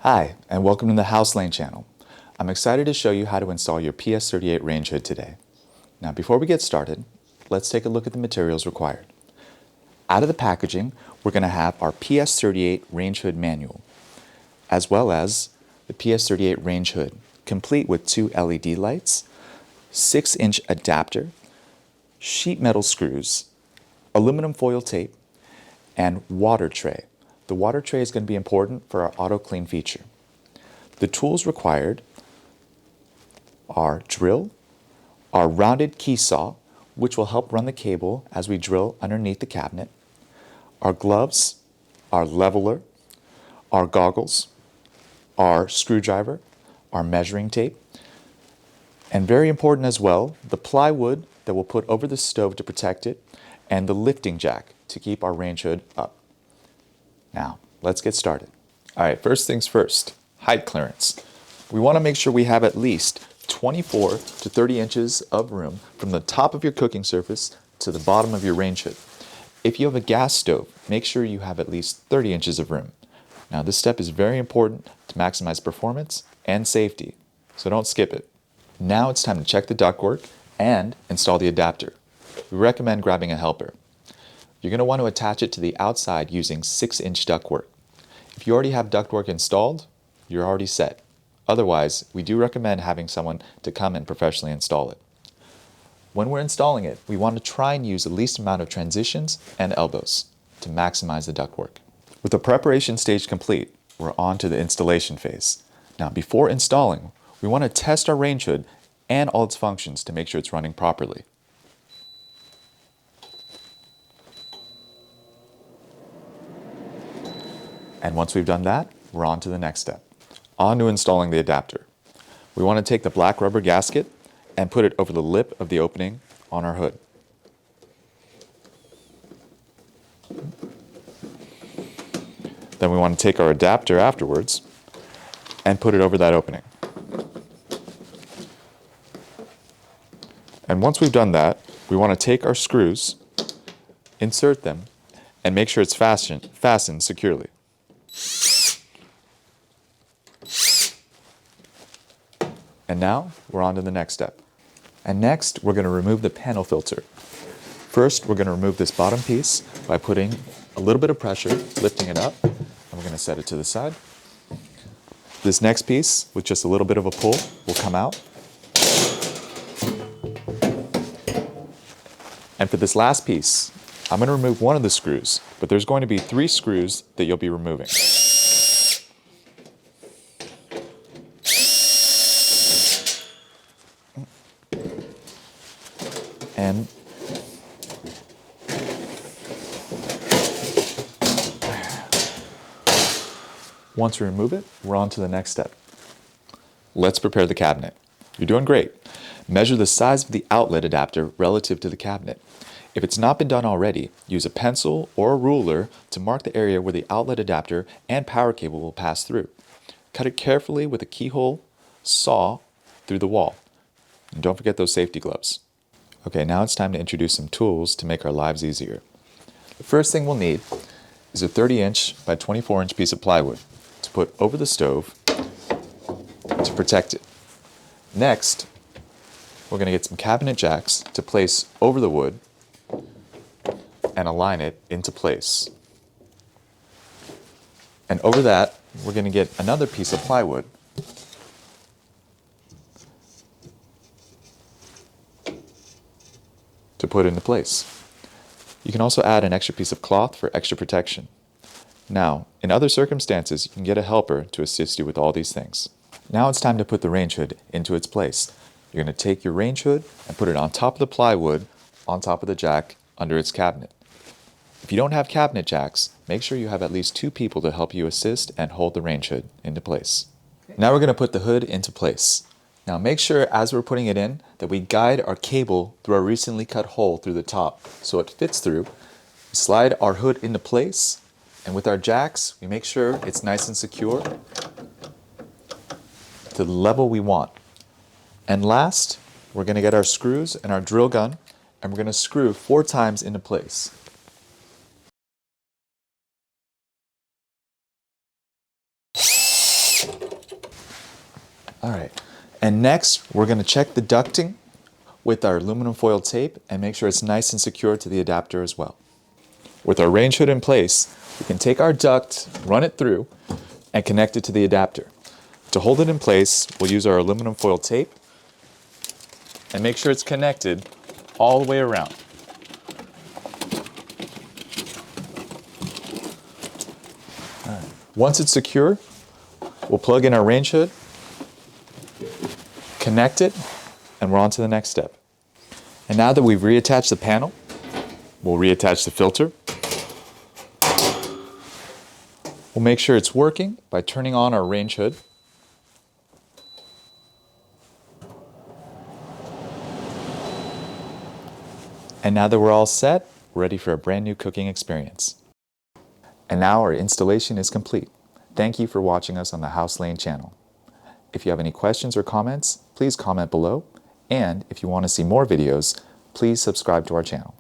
Hi, and welcome to the Hauslane channel. I'm excited to show you how to install your PS38 range hood today. Now, before we get started, let's take a look at the materials required. Out of the packaging, we're going to have our PS38 range hood manual, as well as the PS38 range hood, complete with 2 LED lights, 6-inch adapter, sheet metal screws, aluminum foil tape, and water tray. The water tray is going to be important for our auto clean feature. The tools required are drill, our rounded key saw, which will help run the cable as we drill underneath the cabinet, our gloves, our leveler, our goggles, our screwdriver, our measuring tape, and very important as well, the plywood that we'll put over the stove to protect it, and the lifting jack to keep our range hood up. Now, let's get started. All right, first things first, height clearance. We want to make sure we have at least 24 to 30 inches of room from the top of your cooking surface to the bottom of your range hood. If you have a gas stove, make sure you have at least 30 inches of room. Now, this step is very important to maximize performance and safety, so don't skip it. Now it's time to check the ductwork and install the adapter. We recommend grabbing a helper. You're going to want to attach it to the outside using 6-inch ductwork. If you already have ductwork installed, you're already set. Otherwise, we do recommend having someone to come and professionally install it. When we're installing it, we want to try and use the least amount of transitions and elbows to maximize the ductwork. With the preparation stage complete, we're on to the installation phase. Now, before installing, we want to test our range hood and all its functions to make sure it's running properly. And once we've done that, we're on to the next step. On to installing the adapter. We want to take the black rubber gasket and put it over the lip of the opening on our hood. Then we want to take our adapter afterwards and put it over that opening. And once we've done that, we want to take our screws, insert them, and make sure it's fastened securely. And now we're on to the next step. And next, we're going to remove the panel filter. First, we're going to remove this bottom piece by putting a little bit of pressure, lifting it up, and we're going to set it to the side. This next piece, with just a little bit of a pull, will come out. And for this last piece, I'm going to remove one of the screws, but there's going to be 3 screws that you'll be removing. And once we remove it, we're on to the next step. Let's prepare the cabinet. You're doing great. Measure the size of the outlet adapter relative to the cabinet. If it's not been done already, use a pencil or a ruler to mark the area where the outlet adapter and power cable will pass through. Cut it carefully with a keyhole saw through the wall. And don't forget those safety gloves. Okay, now it's time to introduce some tools to make our lives easier. The first thing we'll need is a 30-inch by 24-inch piece of plywood to put over the stove to protect it. Next, we're going to get some cabinet jacks to place over the wood and align it into place. And over that, we're going to get another piece of plywood to put into place. You can also add an extra piece of cloth for extra protection. Now, in other circumstances, you can get a helper to assist you with all these things. Now it's time to put the range hood into its place. You're going to take your range hood and put it on top of the plywood, on top of the jack, under its cabinet. If you don't have cabinet jacks, make sure you have at least 2 people to help you assist and hold the range hood into place. Now we're going to put the hood into place. Now make sure as we're putting it in that we guide our cable through our recently cut hole through the top so it fits through. Slide our hood into place, and with our jacks we make sure it's nice and secure to the level we want. And last, we're going to get our screws and our drill gun, and we're going to screw 4 times into place. All right, and next we're going to check the ducting with our aluminum foil tape and make sure it's nice and secure to the adapter as well. With our range hood in place, we can take our duct, run it through, and connect it to the adapter. To hold it in place, we'll use our aluminum foil tape and make sure it's connected all the way around. All right. Once it's secure, we'll plug in our range hood, connect it, and we're on to the next step. And now that we've reattached the panel, we'll reattach the filter. We'll make sure it's working by turning on our range hood. And now that we're all set, we're ready for a brand new cooking experience. And now our installation is complete. Thank you for watching us on the Hauslane channel. If you have any questions or comments, please comment below. And if you want to see more videos, please subscribe to our channel.